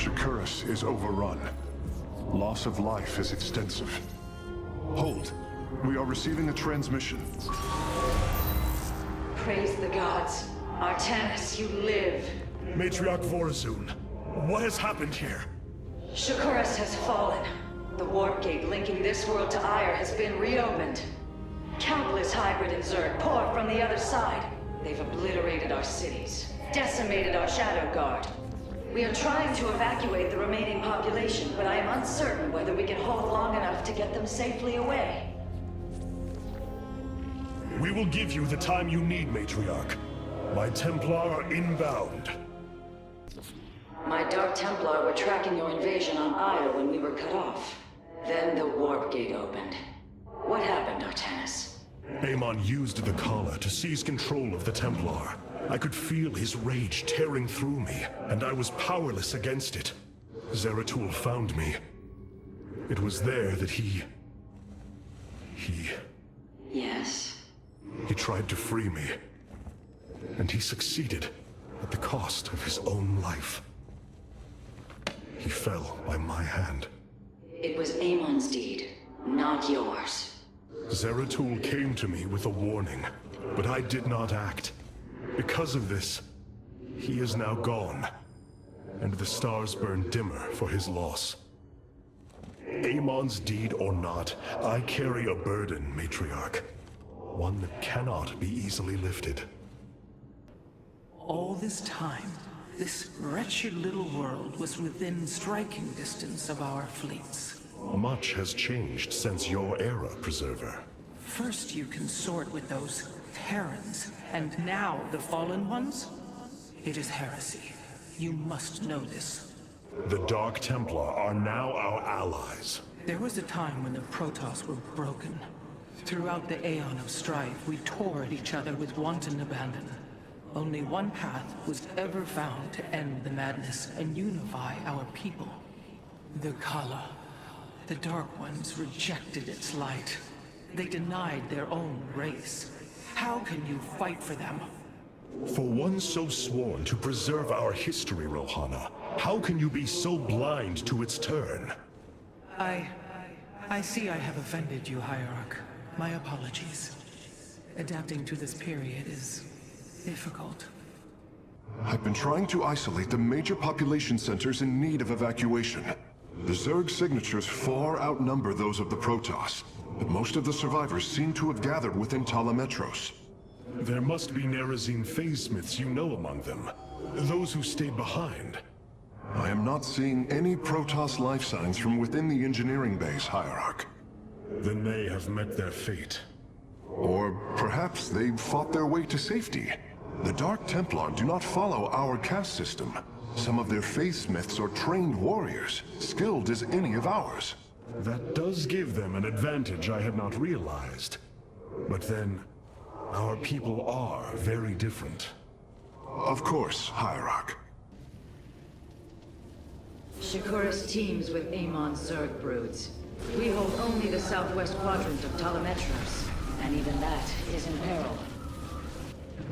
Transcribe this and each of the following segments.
Shakuras is overrun. Loss of life is extensive. Hold. We are receiving a transmission. Praise the gods. Artanis, you live. Matriarch Vorazun, what has happened here? Shakuras has fallen. The warp gate linking this world to Ire has been reopened. Countless hybrid and Zerg pour from the other side. They've obliterated our cities, decimated our Shadow Guard. We are trying to evacuate the remaining population, but I am uncertain whether we can hold long enough to get them safely away. We will give you the time you need, Matriarch. My Templar are inbound. My Dark Templar were tracking your invasion on Ire when we were cut off. Then the warp gate opened. What happened, Artanis? Amon used the collar to seize control of the Templar. I could feel his rage tearing through me, and I was powerless against it. Zeratul found me. It was there that he... Yes? He tried to free me. And he succeeded, at the cost of his own life. He fell by my hand. It was Amon's deed, not yours. Zeratul came to me with a warning, but I did not act. Because of this, he is now gone, and the stars burn dimmer for his loss. Amon's deed or not, I carry a burden, Matriarch. One that cannot be easily lifted. All this time, this wretched little world was within striking distance of our fleets. Much has changed since your era, Preserver. First you consort with those Terrans, and now the Fallen Ones? It is heresy. You must know this. The Dark Templar are now our allies. There was a time when the Protoss were broken. Throughout the Aeon of Strife, we tore at each other with wanton abandon. Only one path was ever found to end the madness and unify our people. The Kala. The Dark Ones rejected its light. They denied their own race. How can you fight for them? For one so sworn to preserve our history, Rohana, how can you be so blind to its turn? I see I have offended you, Hierarch. My apologies. Adapting to this period is difficult. I've been trying to isolate the major population centers in need of evacuation. The Zerg signatures far outnumber those of the Protoss, but most of the survivors seem to have gathered within Talametros. There must be Nerazine phase-smiths you know among them. Those who stayed behind. I am not seeing any Protoss life signs from within the engineering base, Hierarch. Then they have met their fate. Or perhaps they fought their way to safety. The Dark Templar do not follow our caste system. Some of their phase-smiths are trained warriors, skilled as any of ours. That does give them an advantage I had not realized. But then, our people are very different. Of course, Hierarch. Shakuras teams with Amon's Zerg broods. We hold only the southwest quadrant of Talametros, and even that is in peril.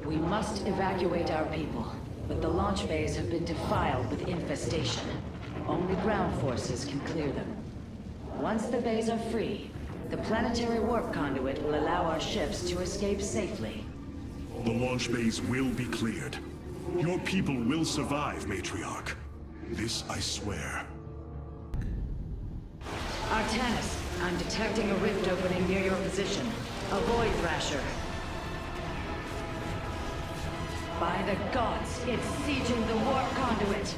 We must evacuate our people, but the launch bays have been defiled with infestation. Only ground forces can clear them. Once the bays are free, the planetary warp conduit will allow our ships to escape safely. The launch bays will be cleared. Your people will survive, Matriarch. This I swear. Artanis, I'm detecting a rift opening near your position. Avoid Thrasher. By the gods, it's sieging the warp conduit!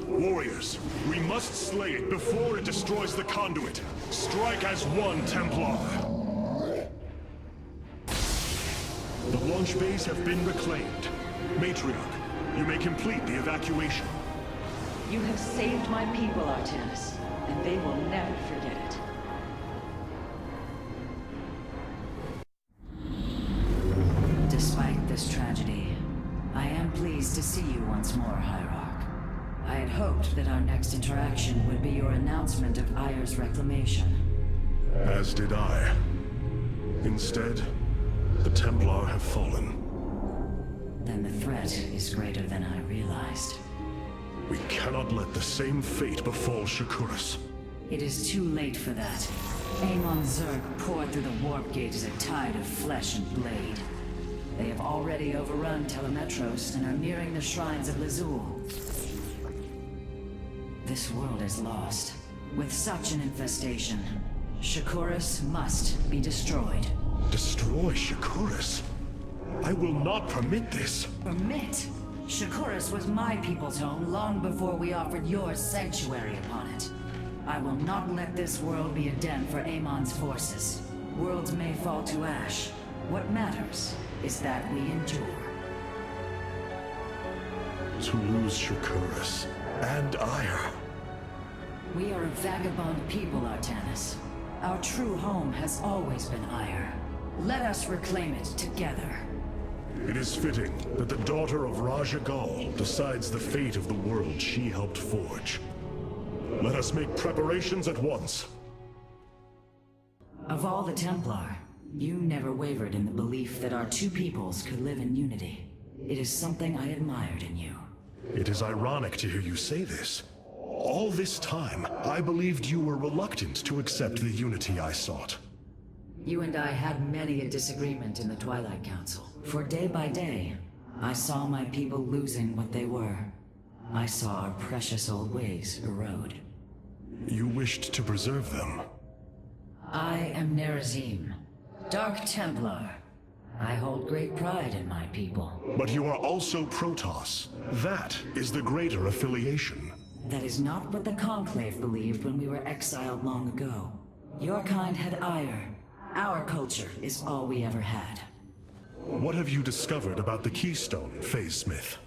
Warriors, we must slay it before it destroys the conduit. Strike as one, Templar. The launch bays have been reclaimed. Matriarch, you may complete the evacuation. You have saved my people, Artanis, and they will never forget it. Despite this tragedy, I am pleased to see you once more, Hierarch. I had hoped that our next interaction would be your announcement of Ire's reclamation. As did I. Instead, the Templar have fallen. Then the threat is greater than I realized. We cannot let the same fate befall shakuras. It is too late for that. Amon Zerg poured through the warp gate as a tide of flesh and blade. They have already overrun Telemetros and are nearing the shrines of Lazul. This world is lost. With such an infestation, shakuras must be destroyed. Destroy shakuras? I will not permit this. Permit? Shakuras was my people's home long before we offered yours sanctuary upon it. I will not let this world be a den for Amon's forces. Worlds may fall to ash. What matters is that we endure. To lose shakuras and Ire. We are a vagabond people, Artanis. Our true home has always been Ire. Let us reclaim it together. It is fitting that the daughter of Raja Gal decides the fate of the world she helped forge. Let us make preparations at once. Of all the Templar, you never wavered in the belief that our two peoples could live in unity. It is something I admired in you. It is ironic to hear you say this. All this time, I believed you were reluctant to accept the unity I sought. You and I had many a disagreement in the Twilight Council. For day by day, I saw my people losing what they were. I saw our precious old ways erode. You wished to preserve them. I am Nerazim, Dark Templar. I hold great pride in my people. But you are also Protoss. That is the greater affiliation. That is not what the Conclave believed when we were exiled long ago. Your kind had ire. Our culture is all we ever had. What have you discovered about the Keystone, Phase Smith?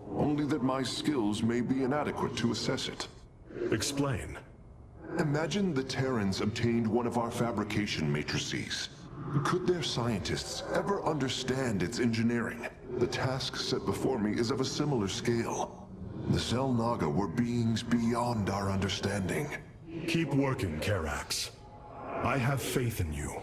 Only that my skills may be inadequate to assess it. Explain. Imagine the Terrans obtained one of our fabrication matrices. Could their scientists ever understand its engineering? The task set before me is of a similar scale. The Cell Naga were beings beyond our understanding. Keep working, Karax. I have faith in you.